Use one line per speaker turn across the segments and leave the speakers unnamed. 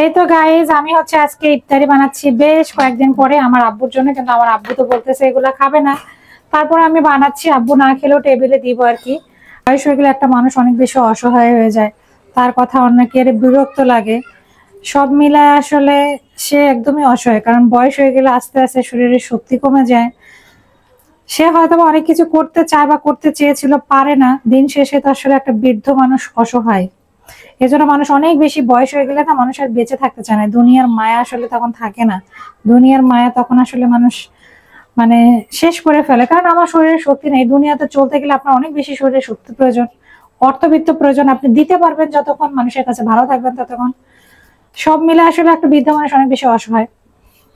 এই তো গাইজ আমি হচ্ছে আজকে ইফতারি বানাচ্ছি বেশ কয়েকদিন পরে আমার আব্বুর জন্য, কিন্তু আমার আব্বু তো বলতেছে এগুলা খাবে না। তারপর আমি বানাচ্ছি, আব্বু না খেলেও টেবিলে দিব আর কি। বয়স হয়ে গেলে একটা মানুষ অনেক বেশি অসহায় হয়ে যায়, তার কথা অনেকের বিরক্ত লাগে। সব মিলায় আসলে সে একদমই অসহায়, কারণ বয়স হয়ে গেলে আস্তে আস্তে শরীরের শক্তি কমে যায়। সে হয়তো অনেক কিছু করতে চায় বা করতে চেয়েছিল, পারে না। দিন শেষে তো আসলে একটা বৃদ্ধ মানুষ অসহায়। এজন্য মানুষ অনেক বেশি বয়স হয়ে গেলে না, মানুষ আর বেঁচে থাকতে চায় না। দুনিয়ার মায়া আসলে তখন থাকে না। দুনিয়ার মায়া তখন আসলে মানুষ মানে শেষ করে ফেলে, কারণ আমার শরীরের শক্তি নেই। দুনিয়াতে চলতে গেলে আপনার অনেক বেশি শরীরের শক্তি প্রয়োজন, অর্থবিত্ত প্রয়োজন। আপনি দিতে পারবেন যতক্ষণ, মানুষের কাছে ভালো থাকবেন ততক্ষণ। সব মিলে আসলে একটা বৃদ্ধ মানুষ অনেক বেশি অসহায়।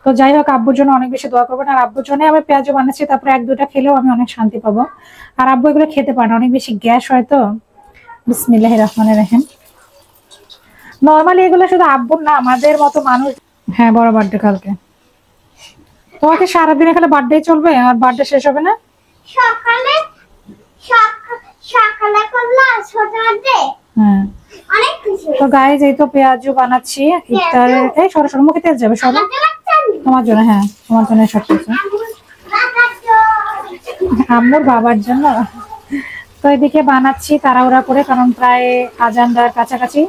তো যাই হোক, আব্বুর জন্য অনেক বেশি দোয়া করবেন। আর আব্বুর জন্য আমি পেঁয়াজও বানাচ্ছি, তারপরে এক দুটা খেলেও আমি অনেক শান্তি পাবো। আর আব্বু এগুলো খেতে পারে না, অনেক বেশি গ্যাস হয় তো। বিসমিল্লাহির রহমানির রহিম। নরমালি এগুলো শুধু আব্বুর না, আমাদের মতো মানুষ। হ্যাঁ, বড় বার্থডে কালকে। তোমাকে সারাদিন এখানে বার্থডে চলবে আর বার্থডে শেষ হবে না?
সকালে সকালে করলা ছোট বার্থডে।
হ্যাঁ,
অনেক খুশি।
তো গাইস এই তো পেঁয়াজু বানাচ্ছি ইফতারের। এই সরো মুখে তেল যাবে, সরো। তোমার জন্য, হ্যাঁ তোমার জন্য সব কিছু। আম্মুর বাবার জন্য। তো এদিকে বানাচ্ছি তাড়াহুড়া করে, কারণ প্রায় আজান দেওয়ার কাছাকাছি।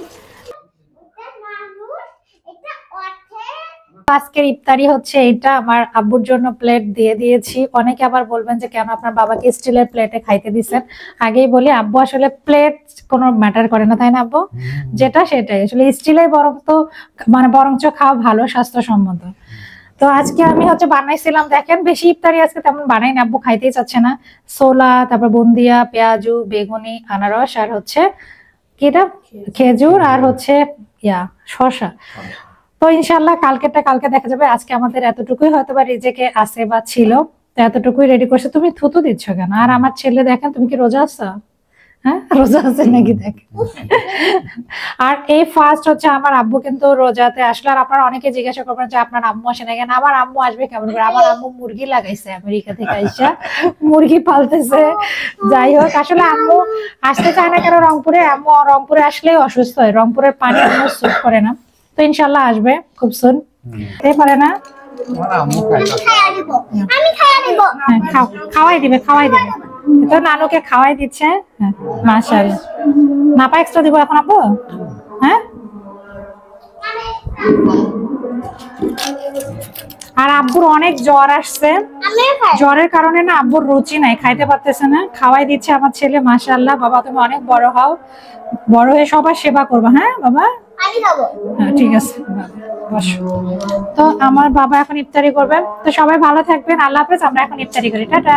আজকের ইফতারি হচ্ছে এইটা। আমার আব্বুর জন্য প্লেট দিয়ে দিয়েছি। অনেকে আবার বলবেন যে কেন আপনার বাবাকে স্টিলের প্লেটে খাইতে দিচ্ছেন। আগেই বলি, আব্বু আসলে প্লেট কোনো ম্যাটার করে না, তাই না আব্বু? যেটা সেটাই আসলে স্টিলের বরঞ্চ খাওয়া ভালো, স্বাস্থ্যসম্মত। তো আজকে আমি হচ্ছে বানাইছিলাম, দেখেন বেশি ইফতারি আজকে তেমন বানাই না, আব্বু খাইতেই চাচ্ছে না। ছোলা, তারপর বুন্দিয়া, পেঁয়াজু, বেগুনি, আনারস, আর হচ্ছে কিটা খেজুর, আর হচ্ছে শসা। তো ইনশাল্লাহ কালকেরটা কালকে দেখা যাবে। আজকে আমাদের এতটুকুই হয়তো বা রিজেকে আছে বা ছিল, তো এতটুকুই রেডি করছে। তুমি থুতু দিচ্ছ কেন? আর আমার ছেলে দেখেন, তুমি কি রোজা আছো? হ্যাঁ, রোজা আছে নাকি দেখ। আর এই ফার্স্ট হচ্ছে আমার আব্বু কিন্তু রোজাতে আসলে। আর আপনারা অনেকে জিজ্ঞাসা করবেন যে আপনার আম্মু আসে না কেন? আমার আম্মু আসবে কেমন করে? আমার আম্মু মুরগি লাগাইছে আমেরিকা থেকে আইসা, মুরগি পালতেছে। যাই হোক, আসলে আম্মু আসতে চায় না কেন রংপুরে? আম্মু রংপুরে আসলেই অসুস্থ হয়, রংপুরের পানি আম্মু স্যুট করে না। তো ইনশাল্লাহ আসবে খুব সুন। পারে না, খাওয়াই দিবে। তো নানুকে খাওয়াই দিচ্ছে। মাশাআল্লাহ। নাপা এক্সট্রা দিব এখন আব্বু? হ্যাঁ। আর আব্বুর অনেক জ্বর আসছে, জ্বরের কারণে না আব্বুর রুচি নাই, খাইতে পারতেছে না। খাওয়াই দিচ্ছে আমার ছেলে। মাশাআল্লাহ। বাবা তুমি অনেক বড় হও, বড় হয়ে সবার সেবা করবা। হ্যাঁ বাবা, হ্যাঁ ঠিক আছে। তো আমার বাবা এখন ইফতারি করবেন। তো সবাই ভালো থাকবেন, আল্লাহ হাফেজ। আমরা এখন ইফতারি করি, টাটা।